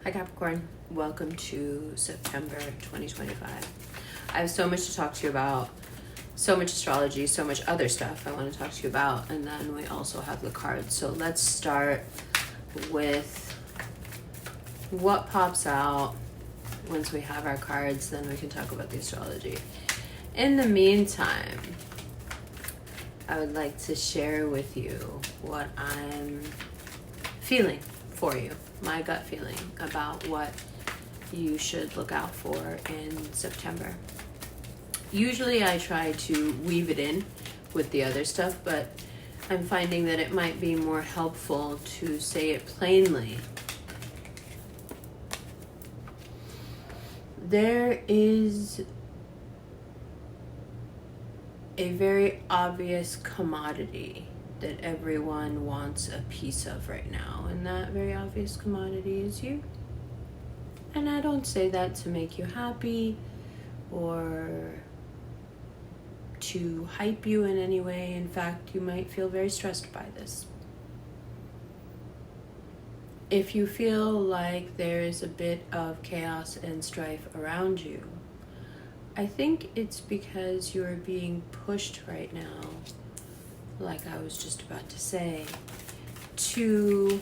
Hi Capricorn, welcome to September 2025. I have so much to talk to you about, so much astrology, so much other stuff I want to talk to you about, and then we also have the cards. So let's start with what pops out. Once we have our cards, then we can talk about the astrology. In the meantime, I would like to share with you what I'm feeling for you, my gut feeling about what you should look out for in September. Usually I try to weave it in with the other stuff, but I'm finding that it might be more helpful to say it plainly. There is a very obvious commodity that everyone wants a piece of right now, and that very obvious commodity is you. And I don't say that to make you happy or to hype you in any way. In fact, you might feel very stressed by this. If you feel like there is a bit of chaos and strife around you, I think it's because you're being pushed right now, like I was just about to say, to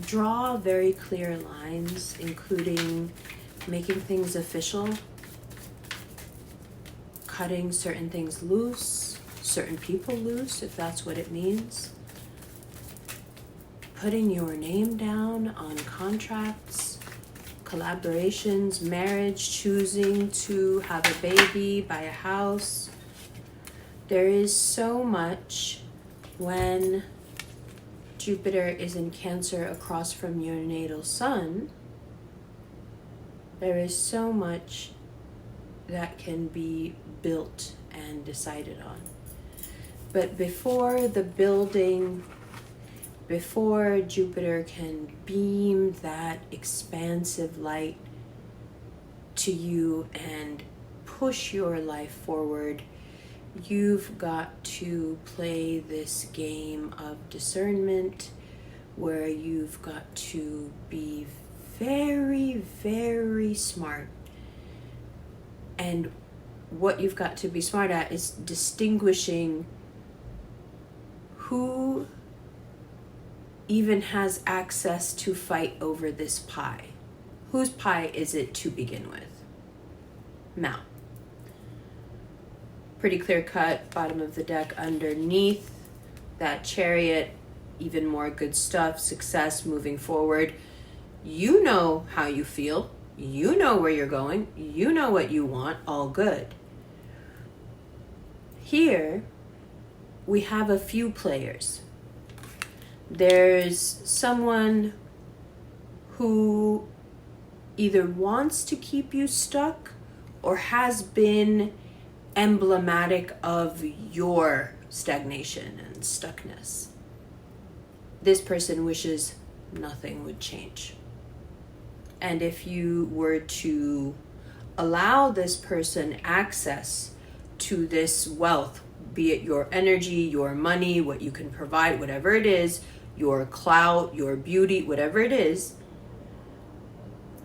draw very clear lines, including making things official, cutting certain things loose, certain people loose, if that's what it means, putting your name down on contracts, collaborations, marriage, choosing to have a baby, buy a house. There is so much when Jupiter is in Cancer across from your natal sun. There is so much that can be built and decided on. But before the building, before Jupiter can beam that expansive light to you and push your life forward, you've got to play this game of discernment where you've got to be very, very smart. And what you've got to be smart at is distinguishing who even has access to fight over this pie. Whose pie is it to begin with? Now, pretty clear cut, bottom of the deck underneath that Chariot, even more good stuff, success, moving forward. You know how you feel. You know where you're going. You know what you want. All good. Here, we have a few players. There's someone who either wants to keep you stuck or has been emblematic of your stagnation and stuckness. This person wishes nothing would change. And if you were to allow this person access to this wealth, be it your energy, your money, what you can provide, whatever it is, your clout, your beauty, whatever it is,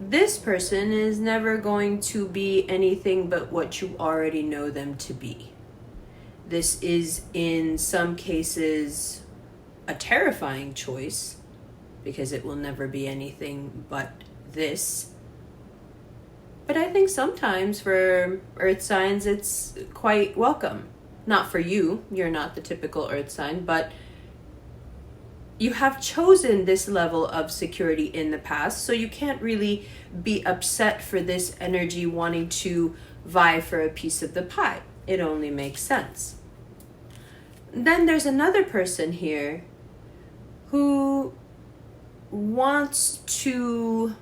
this person is never going to be anything but what you already know them to be. This is, in some cases, a terrifying choice because it will never be anything but this. But I think sometimes for earth signs, it's quite welcome. Not for you, you're not the typical earth sign, but you have chosen this level of security in the past, so you can't really be upset for this energy wanting to vie for a piece of the pie. It only makes sense. Then there's another person here who wants to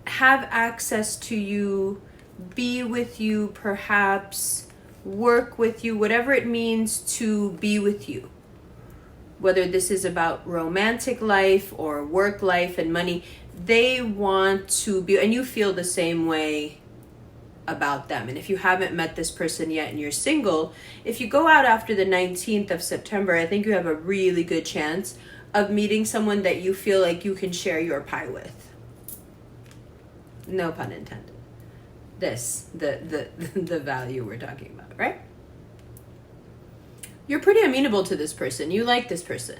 have access to you, be with you, perhaps work with you, whatever it means to be with you. Whether this is about romantic life or work life and money, they want to be, and you feel the same way about them. And if you haven't met this person yet and you're single, if you go out after the 19th of September, I think you have a really good chance of meeting someone that you feel like you can share your pie with. No pun intended. The value we're talking about, right? You're pretty amenable to this person. You like this person.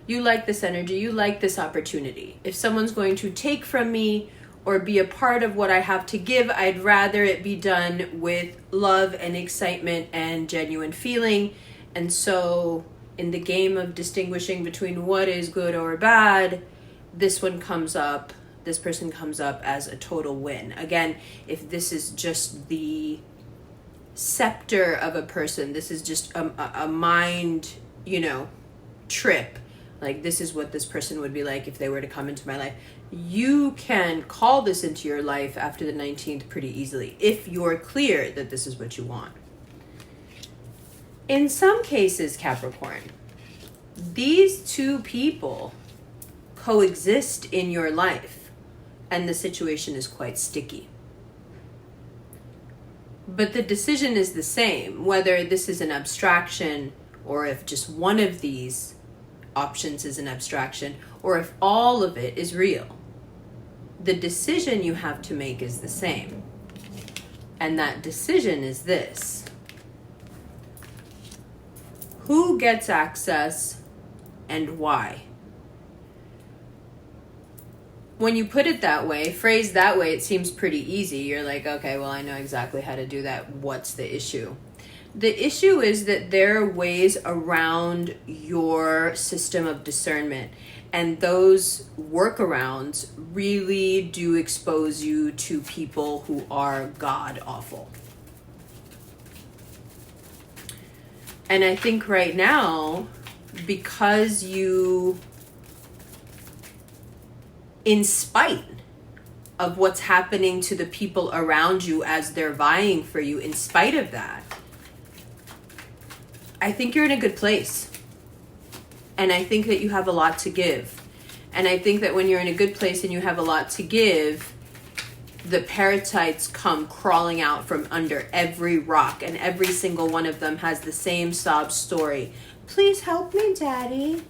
You like this energy. You like this opportunity. If someone's going to take from me or be a part of what I have to give, I'd rather it be done with love and excitement and genuine feeling. And so in the game of distinguishing between what is good or bad, this person comes up as a total win. Again, if this is just the scepter of a person, this is just a mind, trip. Like, this is what this person would be like if they were to come into my life. You can call this into your life after the 19th pretty easily, if you're clear that this is what you want. In some cases, Capricorn, these two people coexist in your life, and the situation is quite sticky. But the decision is the same, whether this is an abstraction or if just one of these options is an abstraction, or if all of it is real. The decision you have to make is the same. And that decision is this: who gets access and why? When you put it that way, phrased that way, it seems pretty easy. You're like, okay, well, I know exactly how to do that. What's the issue? The issue is that there are ways around your system of discernment, and those workarounds really do expose you to people who are god-awful. And I think right now, because you, in spite of what's happening to the people around you as they're vying for you, in spite of that, I think you're in a good place. And I think that you have a lot to give. And I think that when you're in a good place and you have a lot to give, the parasites come crawling out from under every rock, and every single one of them has the same sob story. Please help me, Daddy.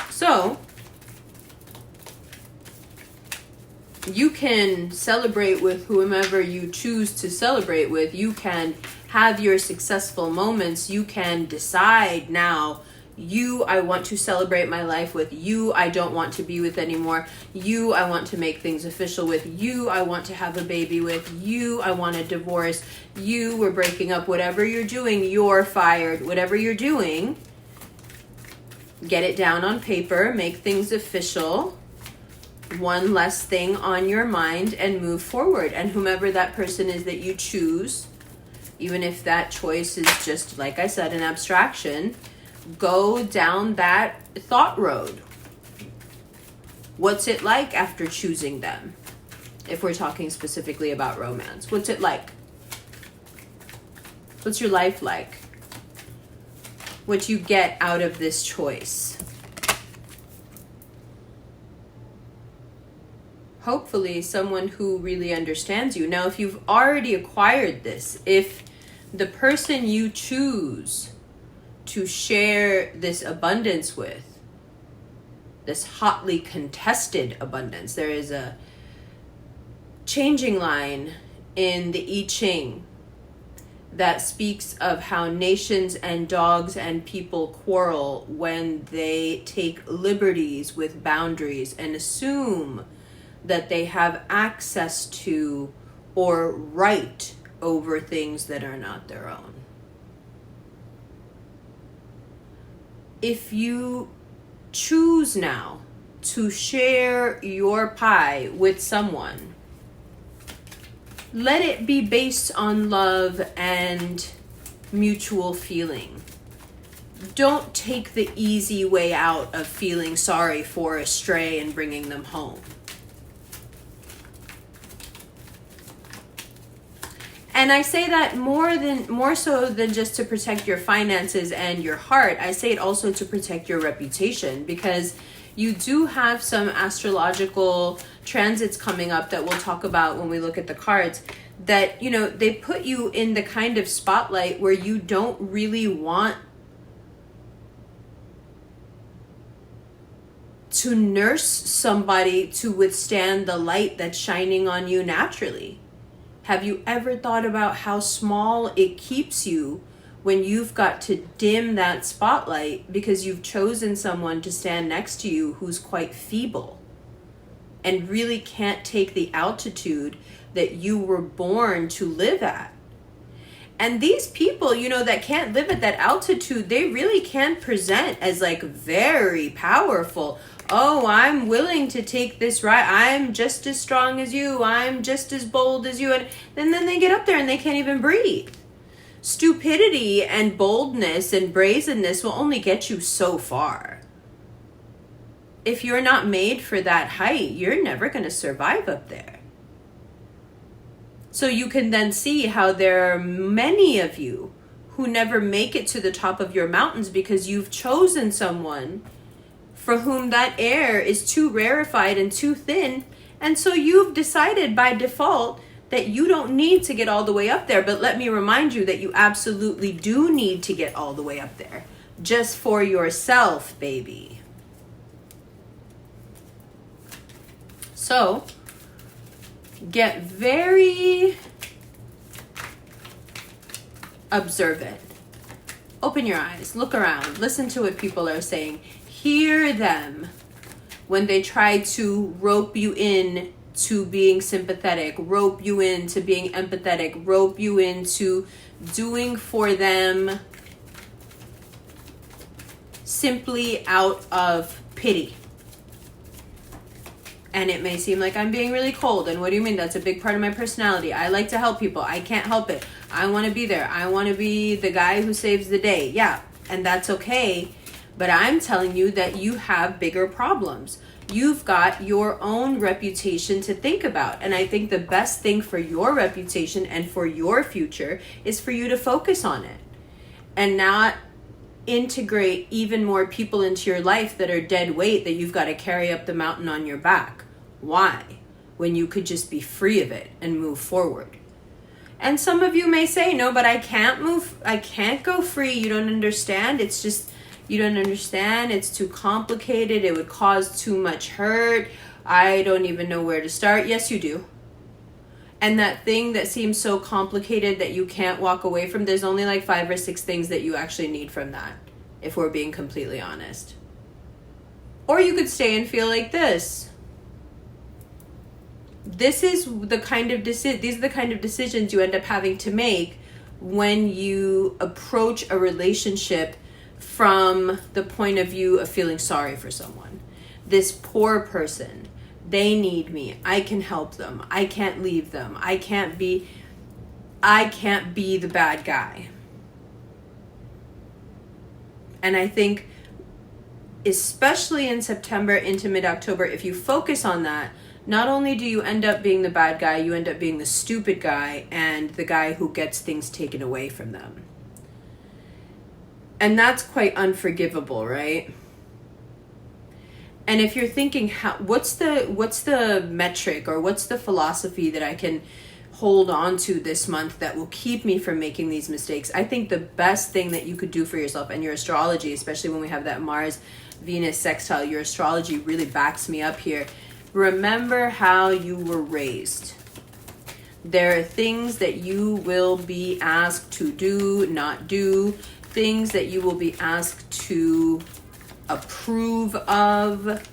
So, you can celebrate with whomever you choose to celebrate with. You can have your successful moments. You can decide now, I want to celebrate my life with. I don't want to be with anymore. I want to make things official with. I want to have a baby with. I want a divorce. We're breaking up. Whatever you're doing, you're fired. Whatever you're doing, get it down on paper. Make things official. One less thing on your mind, and move forward. And whomever that person is that you choose, even if that choice is just, like I said, an abstraction, go down that thought road. What's it like after choosing them? If we're talking specifically about romance, what's it like? What's your life like? What you get out of this choice? Hopefully someone who really understands you. Now, if you've already acquired this, if the person you choose to share this abundance with, this hotly contested abundance, there is a changing line in the I Ching that speaks of how nations and dogs and people quarrel when they take liberties with boundaries and assume that they have access to or right over things that are not their own. If you choose now to share your pie with someone, let it be based on love and mutual feeling. Don't take the easy way out of feeling sorry for a stray and bringing them home. And I say that more so than just to protect your finances and your heart. I say it also to protect your reputation, because you do have some astrological transits coming up that we'll talk about when we look at the cards, that, they put you in the kind of spotlight where you don't really want to nurse somebody to withstand the light that's shining on you naturally? Have you ever thought about how small it keeps you when you've got to dim that spotlight because you've chosen someone to stand next to you who's quite feeble and really can't take the altitude that you were born to live at? And these people, you know, that can't live at that altitude, they really can present as like very powerful. Oh, I'm willing to take this ride. I'm just as strong as you. I'm just as bold as you. And then they get up there and they can't even breathe. Stupidity and boldness and brazenness will only get you so far. If you're not made for that height, you're never going to survive up there. So you can then see how there are many of you who never make it to the top of your mountains because you've chosen someone for whom that air is too rarefied and too thin. And so you've decided by default that you don't need to get all the way up there. But let me remind you that you absolutely do need to get all the way up there. Just for yourself, baby. So get very observant. Open your eyes, look around, listen to what people are saying. Hear them when they try to rope you in to being sympathetic, rope you into being empathetic, rope you into doing for them simply out of pity. And it may seem like I'm being really cold. And what do you mean? That's a big part of my personality. I like to help people. I can't help it. I want to be there. I want to be the guy who saves the day. Yeah, and that's okay. But I'm telling you that you have bigger problems. You've got your own reputation to think about. And I think the best thing for your reputation and for your future is for you to focus on it and not integrate even more people into your life that are dead weight that you've got to carry up the mountain on your back. Why? When you could just be free of it and move forward. And some of you may say, no, but I can't move. I can't go free. You don't understand. It's just, you don't understand. It's too complicated. It would cause too much hurt. I don't even know where to start. Yes, you do. And that thing that seems so complicated that you can't walk away from, there's only like 5 or 6 things that you actually need from that, if we're being completely honest. Or you could stay and feel like this. These are the kind of decisions you end up having to make when you approach a relationship from the point of view of feeling sorry for someone. This poor person, they need me. I can help them. I can't leave them. I can't be the bad guy. And I think especially in September into mid-October, if you focus on that, not only do you end up being the bad guy, you end up being the stupid guy and the guy who gets things taken away from them. And that's quite unforgivable, right? And if you're thinking, what's the metric or what's the philosophy that I can hold on to this month that will keep me from making these mistakes? I think the best thing that you could do for yourself and your astrology, especially when we have that Mars-Venus sextile, your astrology really backs me up here. Remember how you were raised. There are things that you will be asked to do, not do, things that you will be asked to approve of.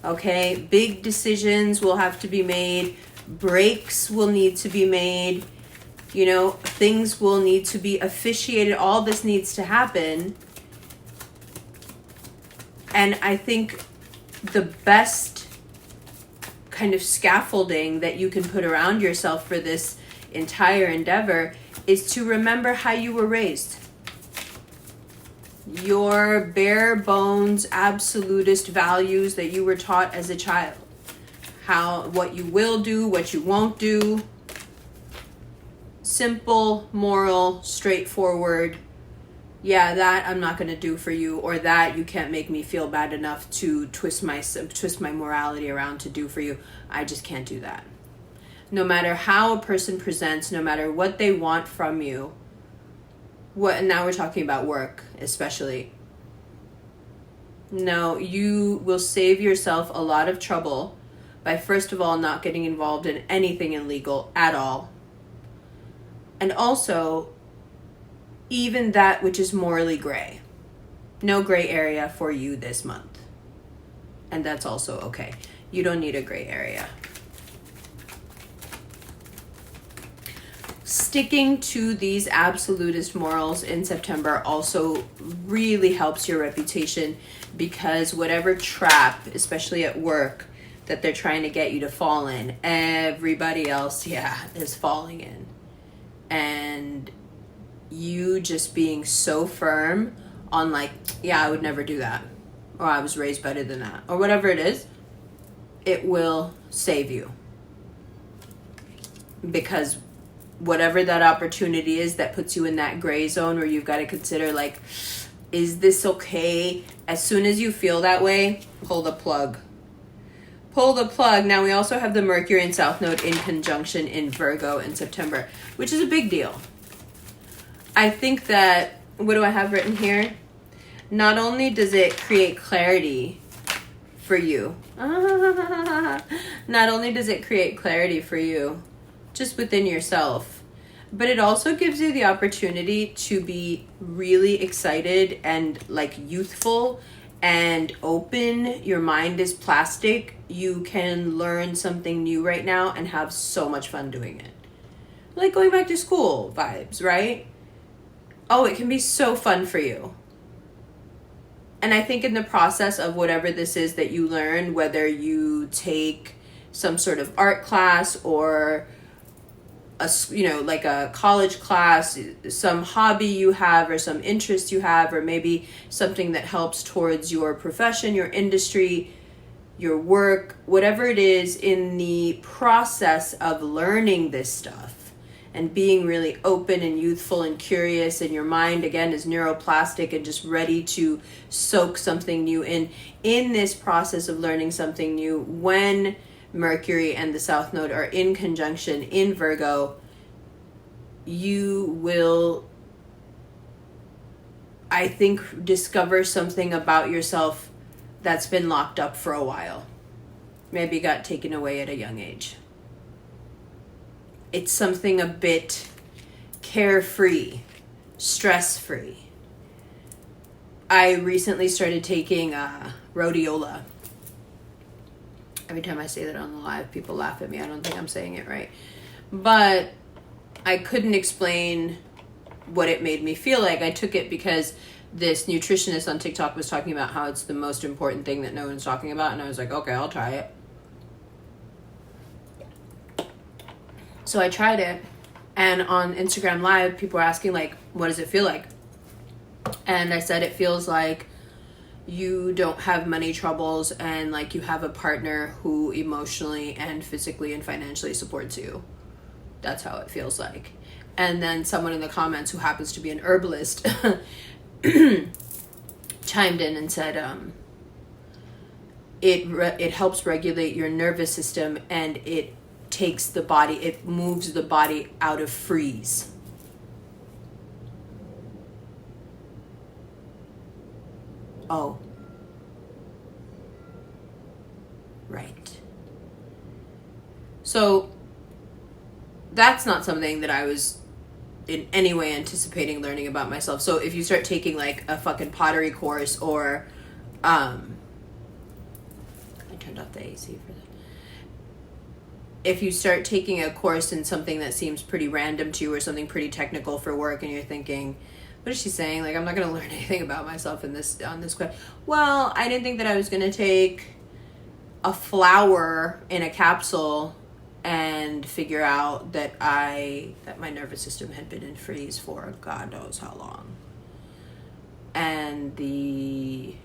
Okay, big decisions will have to be made. Breaks will need to be made. You know, things will need to be officiated. All this needs to happen. And I think the best kind of scaffolding that you can put around yourself for this entire endeavor is to remember how you were raised. Your bare bones, absolutist values that you were taught as a child. What you will do, what you won't do. Simple, moral, straightforward. Yeah, that I'm not going to do for you, or that you can't make me feel bad enough to twist my morality around to do for you. I just can't do that. No matter how a person presents, no matter what they want from you, and now we're talking about work especially. No, you will save yourself a lot of trouble by, first of all, not getting involved in anything illegal at all. And also, even that which is morally gray. No gray area for you this month. And that's also okay. You don't need a gray area. Sticking to these absolutist morals in September also really helps your reputation, because whatever trap, especially at work, that they're trying to get you to fall in, everybody else, is falling in. And you just being so firm on like, I would never do that, or I was raised better than that, or whatever it is, it will save you. Because whatever that opportunity is that puts you in that gray zone where you've got to consider, like, is this okay? As soon as you feel that way, pull the plug. Pull the plug. Now, we also have the Mercury and South Node in conjunction in Virgo in September, which is a big deal. I think that, what do I have written here? Not only does it create clarity for you, not only does it create clarity for you just within yourself, but it also gives you the opportunity to be really excited and like youthful and open. Your mind is plastic. You can learn something new right now and have so much fun doing it. Like going back to school vibes, right? Oh, it can be so fun for you. And I think in the process of whatever this is that you learn, whether you take some sort of art class or like a college class, some hobby you have or some interest you have, or maybe something that helps towards your profession, your industry, your work, whatever it is, in the process of learning this stuff and being really open and youthful and curious, and your mind again is neuroplastic and just ready to soak something new in this process of learning something new. When Mercury and the South Node are in conjunction in Virgo, you will, I think, discover something about yourself that's been locked up for a while. Maybe got taken away at a young age. It's something a bit carefree, stress-free. I recently started taking rhodiola. Every time I say that on the live, people laugh at me. I don't think I'm saying it right. But I couldn't explain what it made me feel like. I took it because this nutritionist on TikTok was talking about how it's the most important thing that no one's talking about. And I was like, okay, I'll try it. So I tried it. And on Instagram Live, people were asking, like, what does it feel like? And I said, it feels like you don't have money troubles and like you have a partner who emotionally and physically and financially supports you. That's how it feels like. And then someone in the comments who happens to be an herbalist chimed in and said it helps regulate your nervous system, and it moves the body out of freeze. Oh. Right. So that's not something that I was in any way anticipating learning about myself. So if you start taking like a fucking pottery course, or I turned off the AC for that. If you start taking a course in something that seems pretty random to you, or something pretty technical for work, and you're thinking, what is she saying? Like, I'm not going to learn anything about myself on this question. Well, I didn't think that I was going to take a flower in a capsule and figure out that my nervous system had been in freeze for God knows how long. And the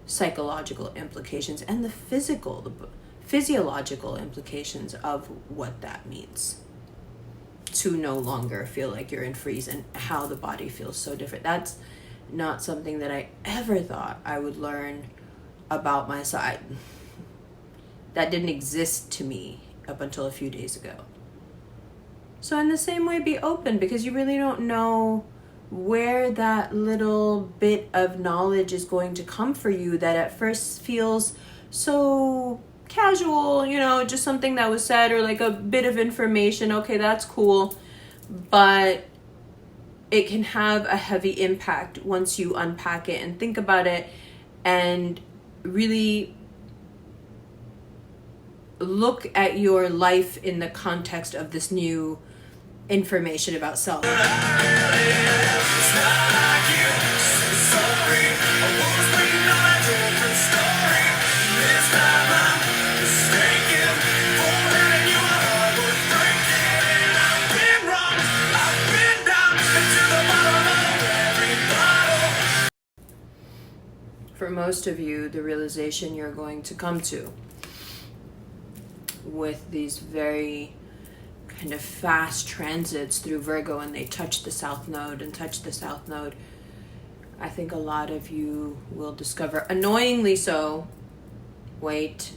psychological implications and the physiological implications of what that means. To no longer feel like you're in freeze, and how the body feels so different. That's not something that I ever thought I would learn about myself. That didn't exist to me up until a few days ago. So in the same way, be open, because you really don't know where that little bit of knowledge is going to come for you that at first feels so casual, you know, just something that was said or like a bit of information. Okay, that's cool. But it can have a heavy impact once you unpack it and think about it and really look at your life in the context of this new information about self. For most of you, the realization you're going to come to with these very kind of fast transits through Virgo, and they touch the South Node and touch the South Node, I think a lot of you will discover, annoyingly so, wait,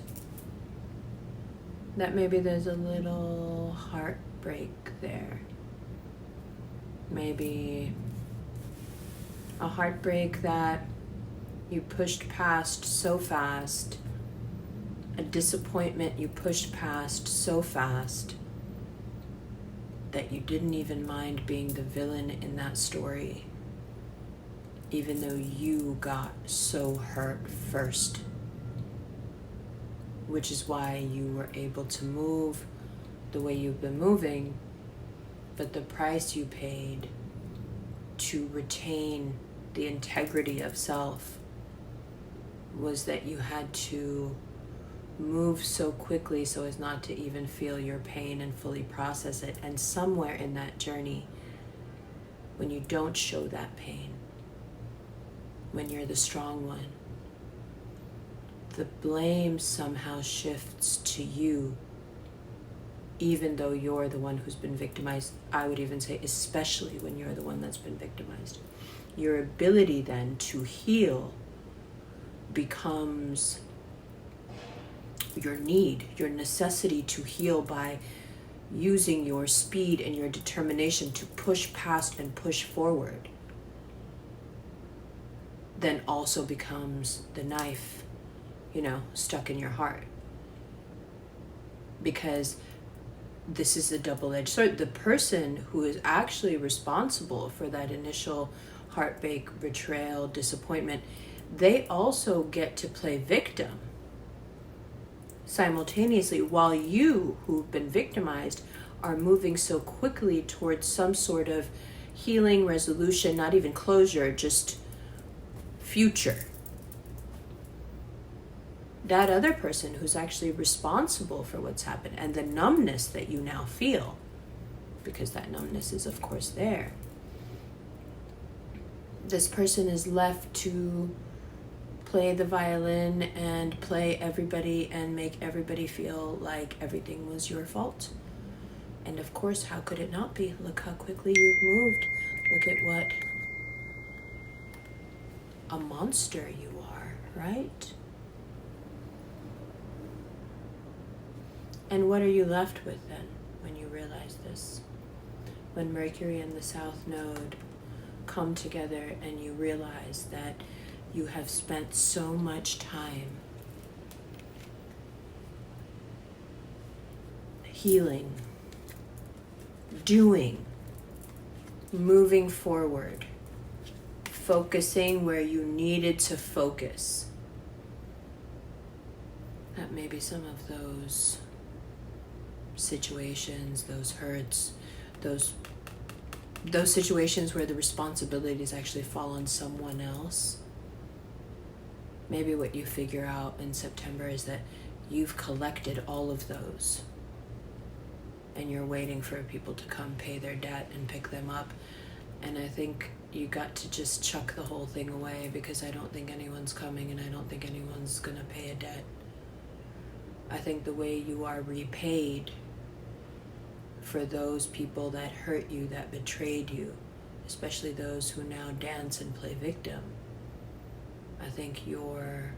that maybe there's a little heartbreak there. Maybe a heartbreak that you pushed past so fast, a disappointment you pushed past so fast that you didn't even mind being the villain in that story, even though you got so hurt first, which is why you were able to move the way you've been moving. But the price you paid to retain the integrity of self was that you had to move so quickly so as not to even feel your pain and fully process it. And somewhere in that journey, when you don't show that pain, when you're the strong one, the blame somehow shifts to you, even though you're the one who's been victimized. I would even say especially when you're the one that's been victimized. Your ability then to heal becomes your need, your necessity to heal by using your speed and your determination to push past and push forward, then also becomes the knife, you know, stuck in your heart. Because this is a double-edged sword. The person who is actually responsible for that initial heartbreak, betrayal, disappointment, they also get to play victim simultaneously, while you, who've been victimized, are moving so quickly towards some sort of healing, resolution, not even closure, just future. That other person who's actually responsible for what's happened and the numbness that you now feel, because that numbness is of course there, this person is left to play the violin and play everybody and make everybody feel like everything was your fault. And of course, how could it not be? Look how quickly you've moved. Look at what a monster you are, right? And what are you left with then when you realize this? When Mercury and the South Node come together and you realize that you have spent so much time healing, doing, moving forward, focusing where you needed to focus. That maybe some of those situations, those hurts, those situations where the responsibilities actually fall on someone else. Maybe what you figure out in September is that you've collected all of those and you're waiting for people to come pay their debt and pick them up. And I think you got to just chuck the whole thing away, because I don't think anyone's coming and I don't think anyone's gonna pay a debt. I think the way you are repaid for those people that hurt you, that betrayed you, especially those who now dance and play victim, I think your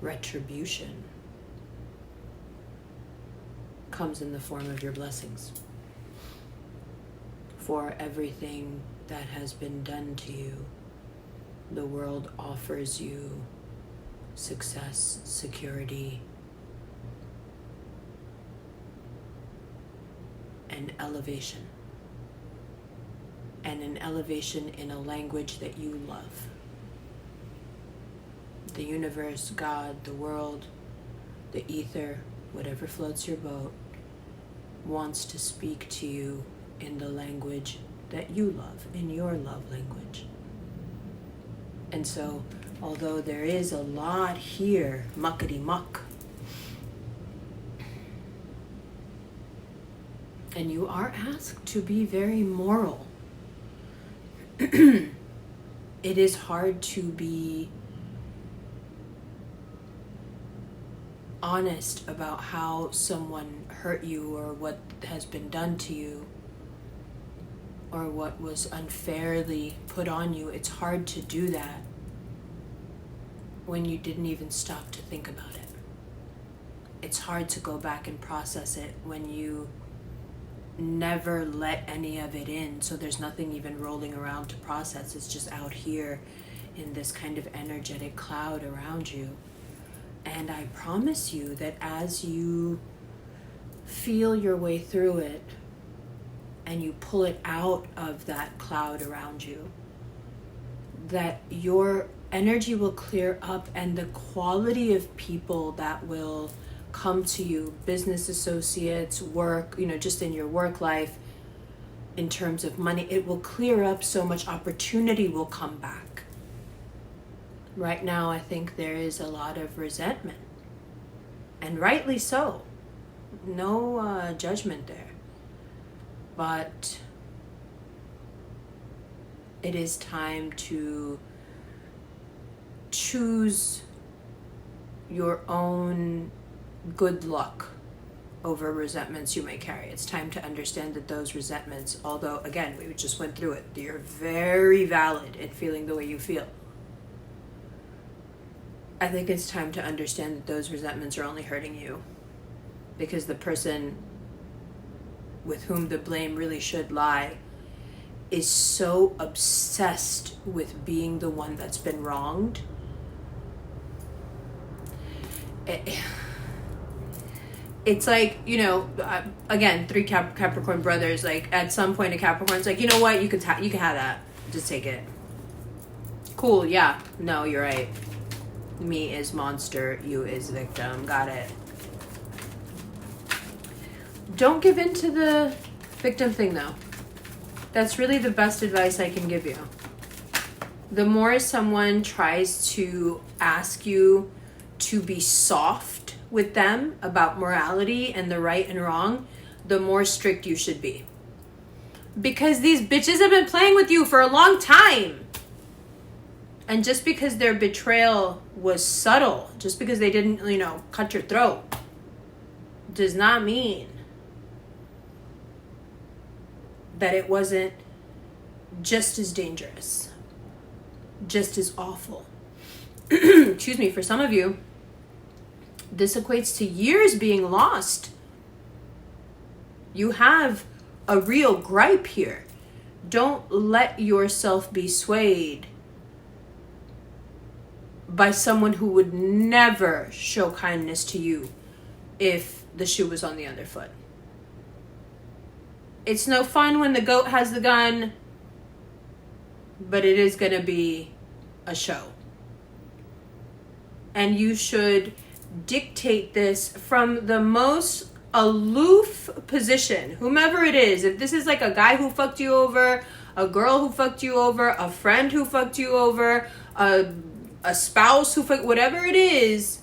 retribution comes in the form of your blessings for everything that has been done to you, the world offers you success, security, and elevation. And an elevation in a language that you love. The universe, God, the world, the ether, whatever floats your boat, wants to speak to you in the language that you love, in your love language. And so, although there is a lot here, muckety muck, and you are asked to be very moral, it is hard to be honest about how someone hurt you or what has been done to you or what was unfairly put on you. It's hard to do that when you didn't even stop to think about it. It's hard to go back and process it when you never let any of it in, so there's nothing even rolling around to process. It's just out here in this kind of energetic cloud around you. And I promise you that as you feel your way through it and you pull it out of that cloud around you, that your energy will clear up and the quality of people that will come to you, business associates, work, just in your work life, in terms of money, it will clear up so much. Opportunity will come back. Right now, I think there is a lot of resentment, and rightly so. No judgment there. But it is time to choose your own good luck over resentments you may carry. It's time to understand that those resentments, although again, we just went through it, you're very valid in feeling the way you feel. I think it's time to understand that those resentments are only hurting you because the person with whom the blame really should lie is so obsessed with being the one that's been wronged. It's like, again, 3 Capricorn brothers, like at some point a Capricorn's like, you know what, you can have that. Just take it. Cool, yeah. No, you're right. Me is monster, you is victim. Got it. Don't give in to the victim thing, though. That's really the best advice I can give you. The more someone tries to ask you to be soft with them about morality and the right and wrong, the more strict you should be. Because these bitches have been playing with you for a long time. And just because their betrayal was subtle, just because they didn't, cut your throat, does not mean that it wasn't just as dangerous, just as awful. Excuse me, for some of you, this equates to years being lost. You have a real gripe here. Don't let yourself be swayed by someone who would never show kindness to you if the shoe was on the other foot. It's no fun when the goat has the gun, but it is going to be a show. And you should dictate this from the most aloof position, whomever it is. If this is like a guy who fucked you over, a girl who fucked you over, a friend who fucked you over, a spouse who fucked, whatever it is,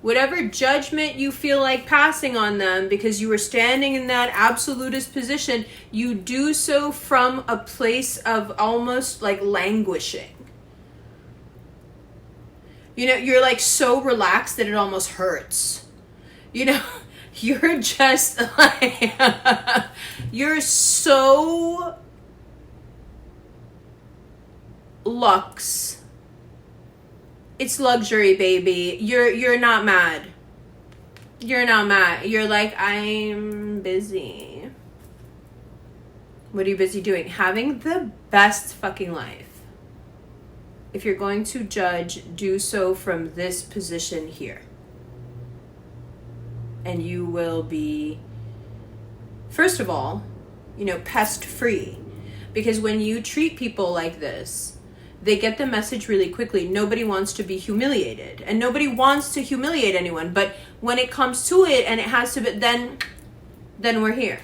whatever judgment you feel like passing on them because you were standing in that absolutist position, you do so from a place of almost like languishing. You're like so relaxed that it almost hurts. You're just like, you're so luxe. It's luxury, baby. You're not mad. You're not mad. You're like, I'm busy. What are you busy doing? Having the best fucking life. If you're going to judge, do so from this position here. And you will be, first of all, pest free. Because when you treat people like this, they get the message really quickly. Nobody wants to be humiliated. And nobody wants to humiliate anyone. But when it comes to it and it has to be, then we're here.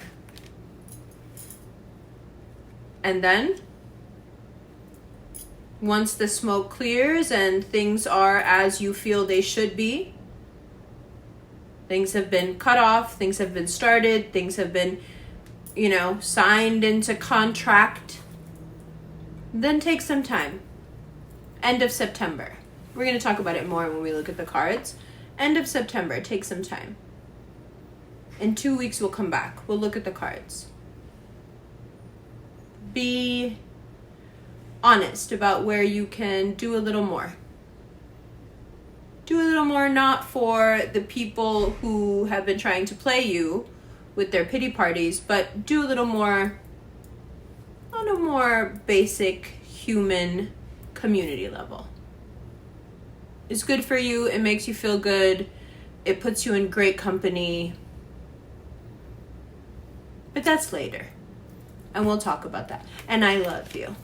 And then, once the smoke clears and things are as you feel they should be, things have been cut off, things have been started, things have been, signed into contract, then take some time. End of September. We're going to talk about it more when we look at the cards. End of September, take some time. In 2 weeks, we'll come back. We'll look at the cards. Be honest about where you can do a little more. Do a little more, not for the people who have been trying to play you with their pity parties, but do a little more on a more basic human community level. It's good for you. It makes you feel good. It puts you in great company. But that's later. And we'll talk about that. And I love you.